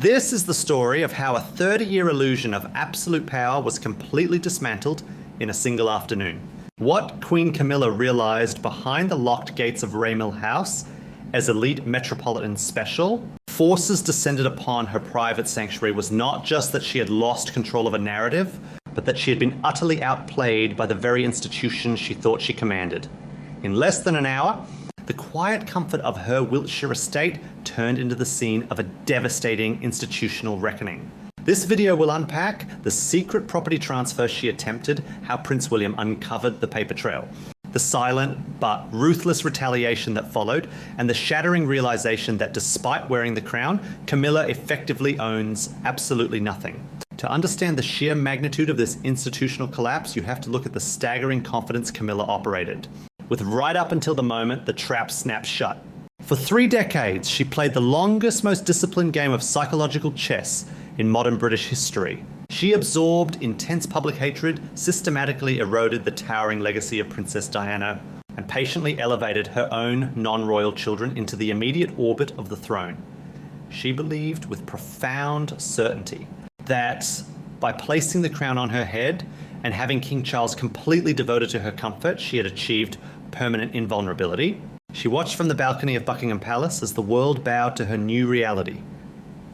This is the story of how a 30-year illusion of absolute power was completely dismantled in a single afternoon. What Queen Camilla realized behind the locked gates of Raymill House as elite Metropolitan special forces descended upon her private sanctuary was not just that she had lost control of a narrative, but that she had been utterly outplayed by the very institution she thought she commanded. In less than an hour, the quiet comfort of her Wiltshire estate turned into the scene of a devastating institutional reckoning. This video will unpack the secret property transfer she attempted, how Prince William uncovered the paper trail, the silent but ruthless retaliation that followed, and the shattering realization that despite wearing the crown, Camilla effectively owns absolutely nothing. To understand the sheer magnitude of this institutional collapse, you have to look at the staggering confidence Camilla operated, with right up until the moment the trap snapped shut. For 3 decades, she played the longest, most disciplined game of psychological chess in modern British history. She absorbed intense public hatred, systematically eroded the towering legacy of Princess Diana, and patiently elevated her own non-royal children into the immediate orbit of the throne. She believed with profound certainty that by placing the crown on her head and having King Charles completely devoted to her comfort, she had achieved permanent invulnerability. She watched from the balcony of Buckingham Palace as the world bowed to her new reality.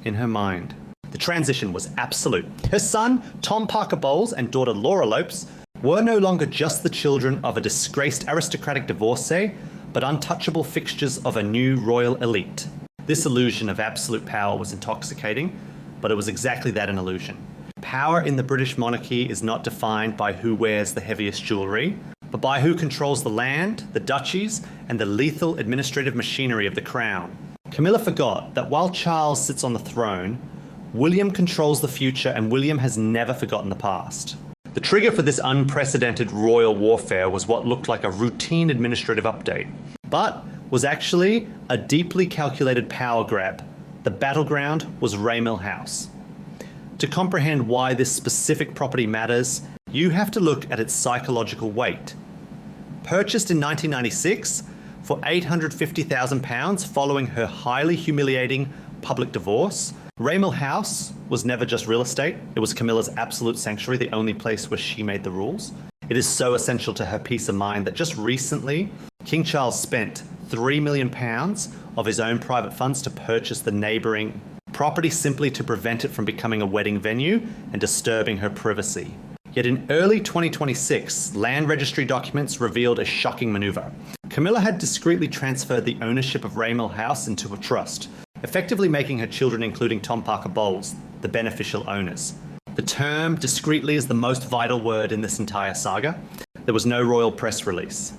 In her mind, the transition was absolute. Her son, Tom Parker Bowles, and daughter Laura Lopes were no longer just the children of a disgraced aristocratic divorcee, but untouchable fixtures of a new royal elite. This illusion of absolute power was intoxicating, but it was exactly that, an illusion. Power in the British monarchy is not defined by who wears the heaviest jewellery, but by who controls the land, the duchies, and the lethal administrative machinery of the crown. Camilla forgot that while Charles sits on the throne, William controls the future, and William has never forgotten the past. The trigger for this unprecedented royal warfare was what looked like a routine administrative update, but was actually a deeply calculated power grab. The battleground was Raymill House. To comprehend why this specific property matters, you have to look at its psychological weight. Purchased in 1996 for £850,000 following her highly humiliating public divorce, Raymill House was never just real estate. It was Camilla's absolute sanctuary, the only place where she made the rules. It is so essential to her peace of mind that just recently, King Charles spent £3 million of his own private funds to purchase the neighbouring property simply to prevent it from becoming a wedding venue and disturbing her privacy. Yet in early 2026, land registry documents revealed a shocking maneuver. Camilla had discreetly transferred the ownership of Raymill House into a trust, effectively making her children, including Tom Parker Bowles, the beneficial owners. The term discreetly is the most vital word in this entire saga. There was no royal press release.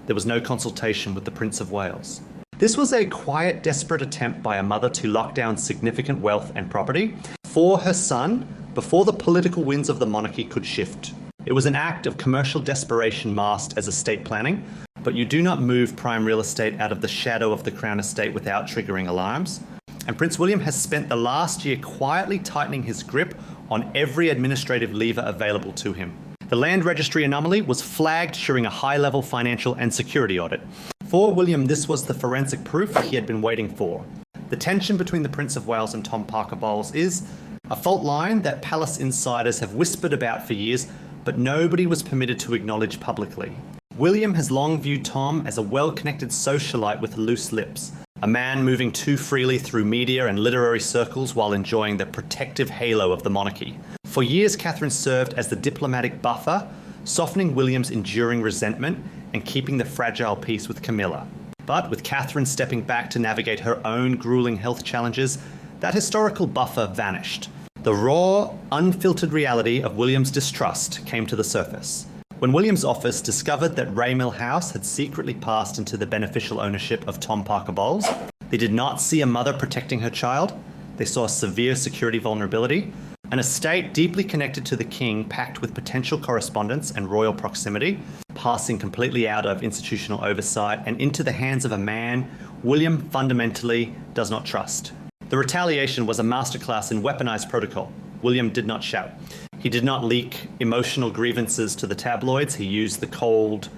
There was no consultation with the Prince of Wales. This was a quiet, desperate attempt by a mother to lock down significant wealth and property for her son before the political winds of the monarchy could shift. It was an act of commercial desperation masked as estate planning, but you do not move prime real estate out of the shadow of the Crown estate without triggering alarms. And Prince William has spent the last year quietly tightening his grip on every administrative lever available to him. The land registry anomaly was flagged during a high-level financial and security audit. For William, this was the forensic proof he had been waiting for. The tension between the Prince of Wales and Tom Parker Bowles is a fault line that palace insiders have whispered about for years, but nobody was permitted to acknowledge publicly. William has long viewed Tom as a well-connected socialite with loose lips, a man moving too freely through media and literary circles while enjoying the protective halo of the monarchy. For years, Catherine served as the diplomatic buffer, softening William's enduring resentment and keeping the fragile peace with Camilla. But with Catherine stepping back to navigate her own grueling health challenges, that historical buffer vanished. The raw, unfiltered reality of William's distrust came to the surface. When William's office discovered that Raymill House had secretly passed into the beneficial ownership of Tom Parker Bowles, they did not see a mother protecting her child. They saw severe security vulnerability, an estate deeply connected to the king, packed with potential correspondence and royal proximity, passing completely out of institutional oversight and into the hands of a man William fundamentally does not trust. The retaliation was a masterclass in weaponized protocol. William did not shout. He did not leak emotional grievances to the tabloids. He used the cold,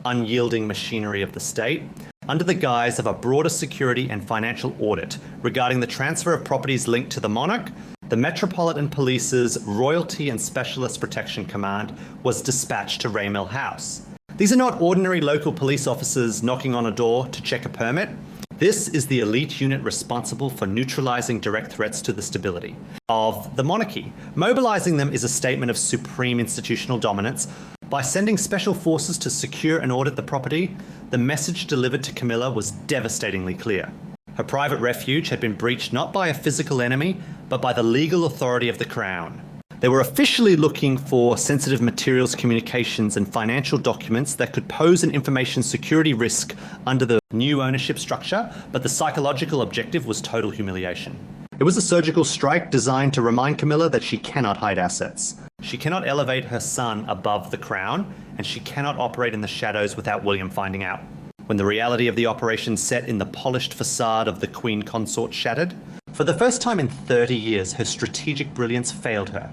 unyielding machinery of the state. under the guise of a broader security and financial audit regarding the transfer of properties linked to the monarch. The Metropolitan Police's Royalty and Specialist Protection Command was dispatched to Raymill House. These are not ordinary local police officers knocking on a door to check a permit. This is the elite unit responsible for neutralizing direct threats to the stability of the monarchy. Mobilizing them is a statement of supreme institutional dominance. By sending special forces to secure and audit the property, the message delivered to Camilla was devastatingly clear. Her private refuge had been breached not by a physical enemy, but by the legal authority of the Crown. They were officially looking for sensitive materials, communications, and financial documents that could pose an information security risk under the new ownership structure, but the psychological objective was total humiliation. It was a surgical strike designed to remind Camilla that she cannot hide assets. She cannot elevate her son above the Crown, and she cannot operate in the shadows without William finding out. When the reality of the operation set in the polished facade of the Queen Consort shattered, for the first time in 30 years, her strategic brilliance failed her.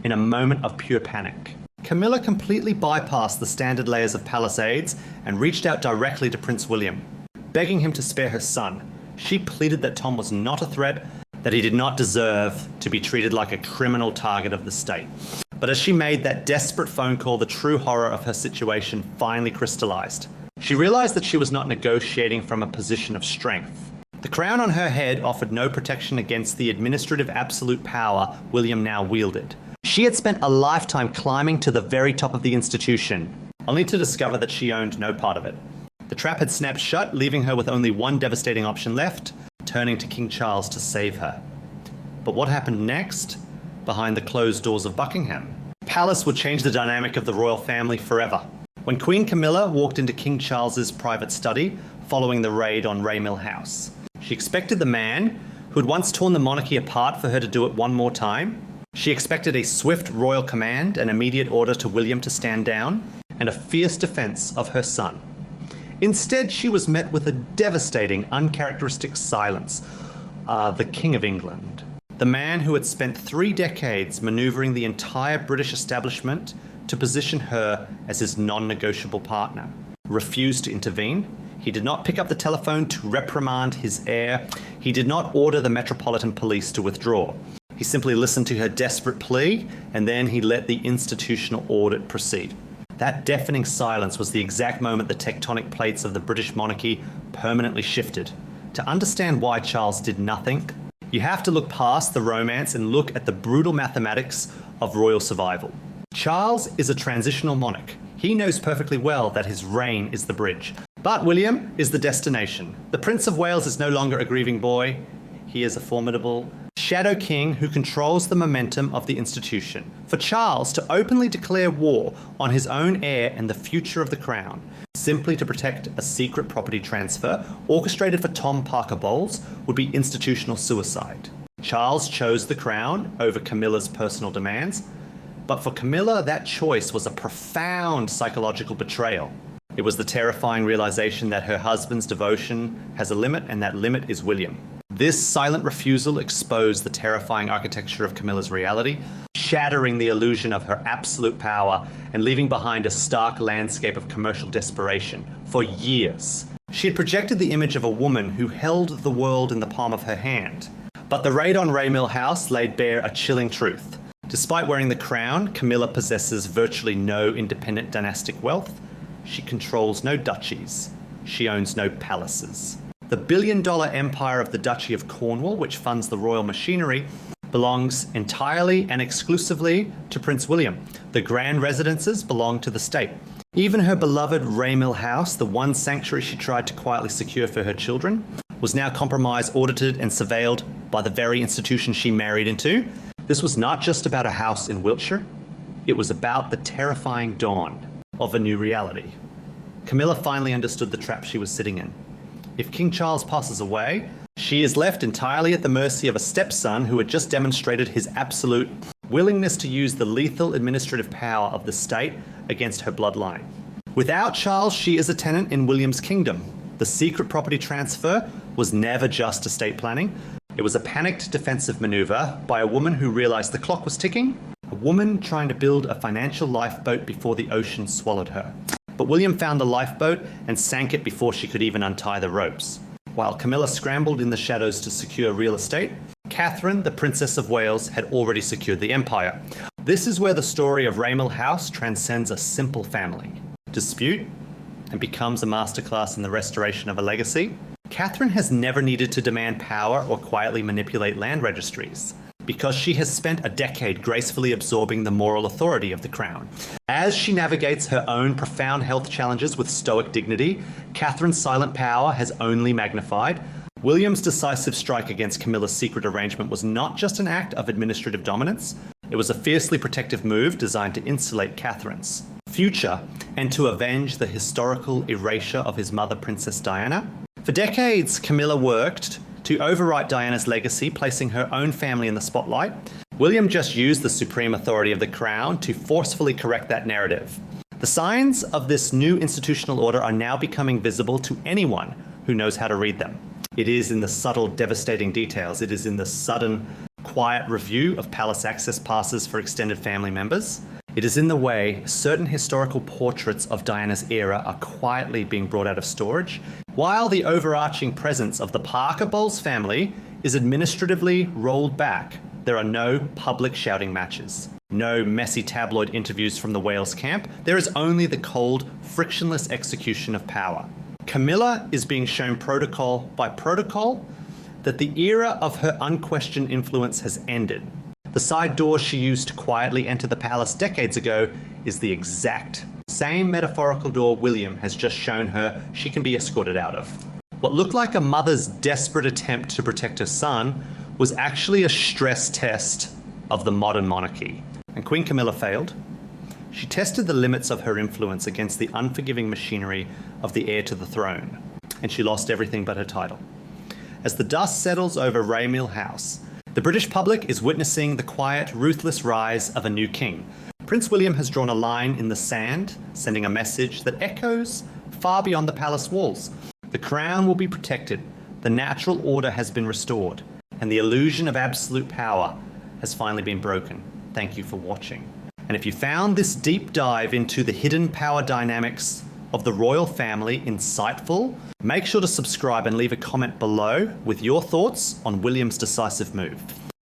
In a moment of pure panic, Camilla completely bypassed the standard layers of palace aides and reached out directly to Prince William, begging him to spare her son. She pleaded that Tom was not a threat, that he did not deserve to be treated like a criminal target of the state. But as she made that desperate phone call, the true horror of her situation finally crystallized. She realized that she was not negotiating from a position of strength. The crown on her head offered no protection against the administrative absolute power William now wielded. She had spent a lifetime climbing to the very top of the institution, only to discover that she owned no part of it. The trap had snapped shut, leaving her with only one devastating option left, turning to King Charles to save her. But what happened next, behind the closed doors of Buckingham? Palace would change the dynamic of the royal family forever. When Queen Camilla walked into King Charles's private study following the raid on Raymill House, she expected the man who had once torn the monarchy apart for her to do it one more time. She expected a swift royal command, an immediate order to William to stand down, and a fierce defense of her son. Instead, she was met with a devastating, uncharacteristic silence. The King of England, the man who had spent 3 decades maneuvering the entire British establishment to position her as his non-negotiable partner, refused to intervene. He did not pick up the telephone to reprimand his heir. He did not order the Metropolitan Police to withdraw. He simply listened to her desperate plea, and then he let the institutional audit proceed. That deafening silence was the exact moment the tectonic plates of the British monarchy permanently shifted. To understand why Charles did nothing, you have to look past the romance and look at the brutal mathematics of royal survival. Charles is a transitional monarch. He knows perfectly well that his reign is the bridge. But William is the destination. The Prince of Wales is no longer a grieving boy. He is a formidable shadow king who controls the momentum of the institution. For Charles to openly declare war on his own heir and the future of the crown, simply to protect a secret property transfer orchestrated for Tom Parker Bowles, would be institutional suicide. Charles chose the crown over Camilla's personal demands, but for Camilla, that choice was a profound psychological betrayal. It was the terrifying realization that her husband's devotion has a limit, and that limit is William. This silent refusal exposed the terrifying architecture of Camilla's reality, shattering the illusion of her absolute power and leaving behind a stark landscape of commercial desperation. For years, she had projected the image of a woman who held the world in the palm of her hand. But the raid on Raymill House laid bare a chilling truth. Despite wearing the crown, Camilla possesses virtually no independent dynastic wealth. She controls no duchies. She owns no palaces. The billion-dollar empire of the Duchy of Cornwall, which funds the royal machinery, belongs entirely and exclusively to Prince William. The grand residences belong to the state. Even her beloved Raymill House, the one sanctuary she tried to quietly secure for her children, was now compromised, audited, and surveilled by the very institution she married into. This was not just about a house in Wiltshire. It was about the terrifying dawn of a new reality. Camilla finally understood the trap she was sitting in. If King Charles passes away, she is left entirely at the mercy of a stepson who had just demonstrated his absolute willingness to use the lethal administrative power of the state against her bloodline. Without Charles, she is a tenant in William's kingdom. The secret property transfer was never just estate planning. It was a panicked defensive maneuver by a woman who realized the clock was ticking, a woman trying to build a financial lifeboat before the ocean swallowed her. but William found the lifeboat and sank it before she could even untie the ropes. While Camilla scrambled in the shadows to secure real estate, Catherine, the Princess of Wales, had already secured the empire. This is where the story of Raymill House transcends a simple family dispute and becomes a masterclass in the restoration of a legacy. Catherine has never needed to demand power or quietly manipulate land registries, because she has spent a decade gracefully absorbing the moral authority of the crown. As she navigates her own profound health challenges with stoic dignity, Catherine's silent power has only magnified. William's decisive strike against Camilla's secret arrangement was not just an act of administrative dominance, it was a fiercely protective move designed to insulate Catherine's future and to avenge the historical erasure of his mother, Princess Diana. For decades, Camilla worked to overwrite Diana's legacy, placing her own family in the spotlight. William just used the supreme authority of the crown to forcefully correct that narrative. The signs of this new institutional order are now becoming visible to anyone who knows how to read them. It is in the subtle, devastating details. It is in the sudden, quiet review of palace access passes for extended family members. It is in the way certain historical portraits of Diana's era are quietly being brought out of storage, while the overarching presence of the Parker Bowles family is administratively rolled back. There are no public shouting matches, no messy tabloid interviews from the Wales camp. There is only the cold, frictionless execution of power. Camilla is being shown protocol by protocol that the era of her unquestioned influence has ended. The side door she used to quietly enter the palace decades ago is the exact same metaphorical door William has just shown her she can be escorted out of. What looked like a mother's desperate attempt to protect her son was actually a stress test of the modern monarchy. And Queen Camilla failed. She tested the limits of her influence against the unforgiving machinery of the heir to the throne, and she lost everything but her title. As the dust settles over Raymill House, the British public is witnessing the quiet, ruthless rise of a new king. Prince William has drawn a line in the sand, sending a message that echoes far beyond the palace walls. The crown will be protected, the natural order has been restored, and the illusion of absolute power has finally been broken. Thank you for watching. And if you found this deep dive into the hidden power dynamics of the royal family insightful, make sure to subscribe and leave a comment below with your thoughts on William's decisive move.